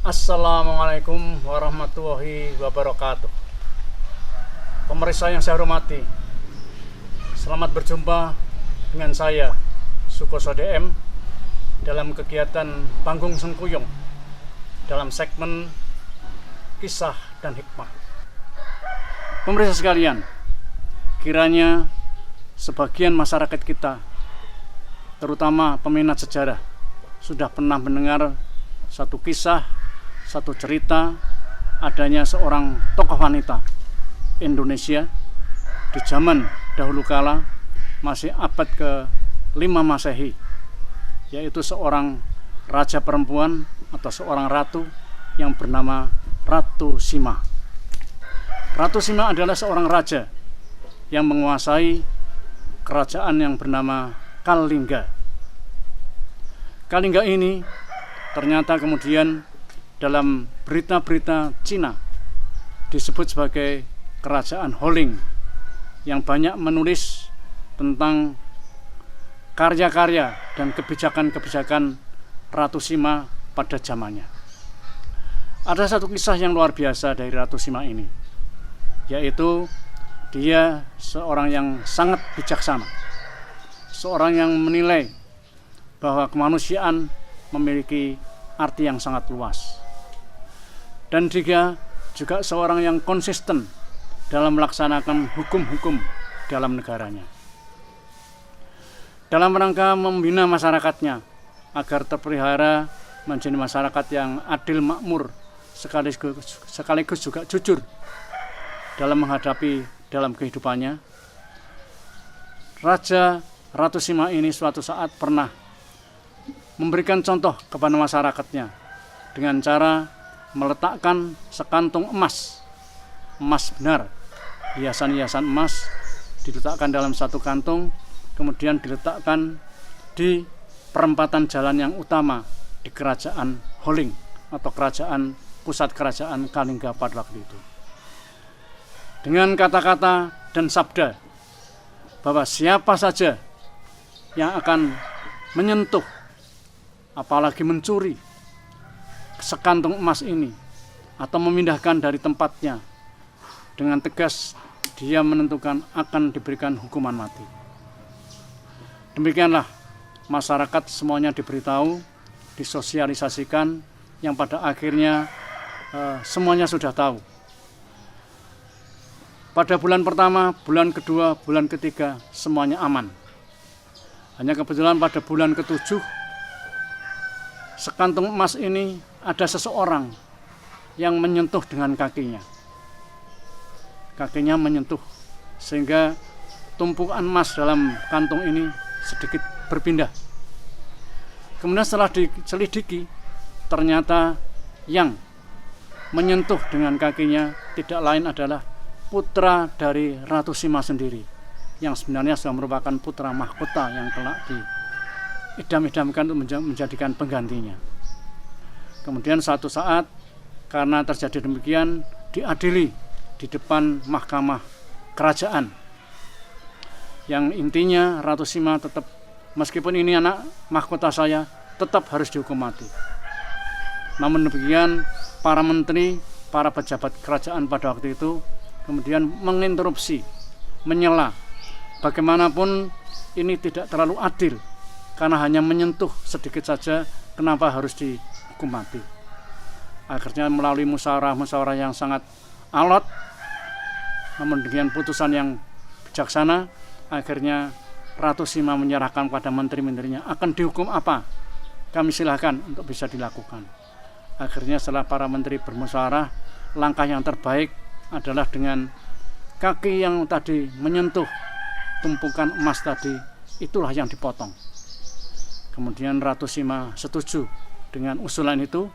Assalamualaikum warahmatullahi wabarakatuh. Pemirsa yang saya hormati, selamat berjumpa dengan saya Sukoso DM dalam kegiatan Panggung Sengkuyung dalam segmen Kisah dan Hikmah. Pemirsa sekalian, kiranya sebagian masyarakat kita, terutama peminat sejarah, sudah pernah mendengar satu kisah, satu cerita adanya seorang tokoh wanita Indonesia di zaman dahulu kala, masih abad ke-5 Masehi, yaitu seorang raja perempuan atau seorang ratu yang bernama Ratu Sima. Ratu Sima adalah seorang raja yang menguasai kerajaan yang bernama Kalingga. Kalingga ini ternyata kemudian dalam berita-berita Cina disebut sebagai kerajaan Holing, yang banyak menulis tentang karya-karya dan kebijakan-kebijakan Ratu Sima pada zamannya. Ada satu kisah yang luar biasa dari Ratu Sima ini, yaitu dia seorang yang sangat bijaksana, seorang yang menilai bahwa kemanusiaan memiliki arti yang sangat luas. Dan dia juga seorang yang konsisten dalam melaksanakan hukum-hukum dalam negaranya, dalam rangka membina masyarakatnya agar terpelihara menjadi masyarakat yang adil makmur, sekaligus juga jujur dalam menghadapi dalam kehidupannya. Raja Ratu Sima ini suatu saat pernah memberikan contoh kepada masyarakatnya dengan cara meletakkan sekantung emas benar, hiasan-hiasan emas diletakkan dalam satu kantung, kemudian diletakkan di perempatan jalan yang utama di kerajaan Holing atau pusat kerajaan Kalingga pada waktu itu, dengan kata-kata dan sabda bahwa siapa saja yang akan menyentuh apalagi mencuri sekantung emas ini atau memindahkan dari tempatnya, dengan tegas dia menentukan akan diberikan hukuman mati. Demikianlah masyarakat semuanya diberitahu, disosialisasikan, yang pada akhirnya semuanya sudah tahu. Pada bulan pertama, bulan kedua, bulan ketiga semuanya aman. Hanya kebetulan pada bulan ke-7 sekantung emas ini ada seseorang yang menyentuh dengan kakinya. Kakinya menyentuh sehingga tumpukan emas dalam kantung ini sedikit berpindah. Kemudian setelah diselidiki, ternyata yang menyentuh dengan kakinya tidak lain adalah putra dari Ratu Sima sendiri, yang sebenarnya sudah merupakan putra mahkota yang kelak diidam-idamkan untuk menjadikan penggantinya. Kemudian suatu saat karena terjadi demikian, diadili di depan mahkamah kerajaan, yang intinya Ratu Sima tetap, meskipun ini anak mahkota saya, tetap harus dihukum mati. Namun demikian, para menteri, para pejabat kerajaan pada waktu itu kemudian menginterupsi, menyela, bagaimanapun ini tidak terlalu adil, karena hanya menyentuh sedikit saja, kenapa harus dihukum mati. Akhirnya melalui musyawarah yang sangat alot, namun dengan putusan yang bijaksana, akhirnya Ratu Sima menyerahkan pada menteri-menterinya, akan dihukum apa, kami silahkan untuk bisa dilakukan. Akhirnya setelah para menteri bermusyawarah, langkah yang terbaik adalah dengan kaki yang tadi menyentuh tumpukan emas tadi, itulah yang dipotong. Kemudian Ratu Sima setuju dengan usulan itu.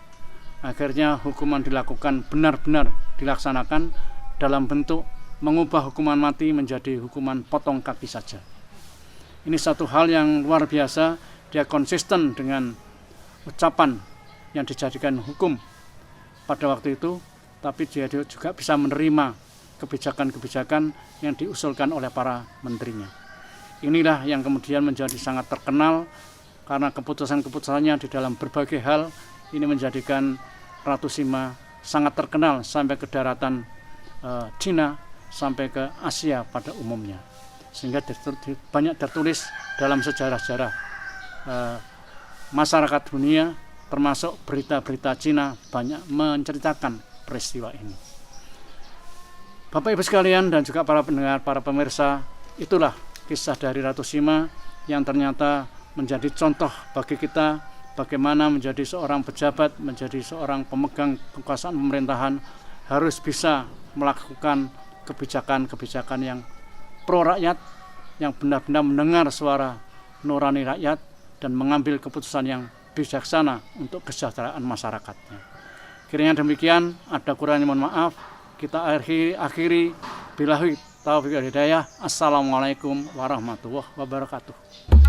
Akhirnya hukuman dilakukan, benar-benar dilaksanakan dalam bentuk mengubah hukuman mati menjadi hukuman potong kaki saja. Ini satu hal yang luar biasa, dia konsisten dengan ucapan yang dijadikan hukum pada waktu itu, tapi dia juga bisa menerima kebijakan-kebijakan yang diusulkan oleh para menterinya. Inilah yang kemudian menjadi sangat terkenal karena keputusan-keputusannya di dalam berbagai hal ini menjadikan Ratu Sima sangat terkenal sampai ke daratan Cina, sampai ke Asia pada umumnya, sehingga banyak tertulis dalam sejarah-sejarah masyarakat dunia, termasuk berita-berita Cina banyak menceritakan peristiwa ini. Bapak Ibu sekalian dan juga para pendengar, para pemirsa, itulah kisah dari Ratu Sima yang ternyata menjadi contoh bagi kita bagaimana menjadi seorang pejabat, menjadi seorang pemegang kekuasaan pemerintahan harus bisa melakukan kebijakan-kebijakan yang pro rakyat, yang benar-benar mendengar suara nurani rakyat dan mengambil keputusan yang bijaksana untuk kesejahteraan masyarakatnya. Kiranya demikian, ada kurangnya mohon maaf. Kita akhiri billahi taufiq wal hidayah. Assalamualaikum warahmatullahi wabarakatuh.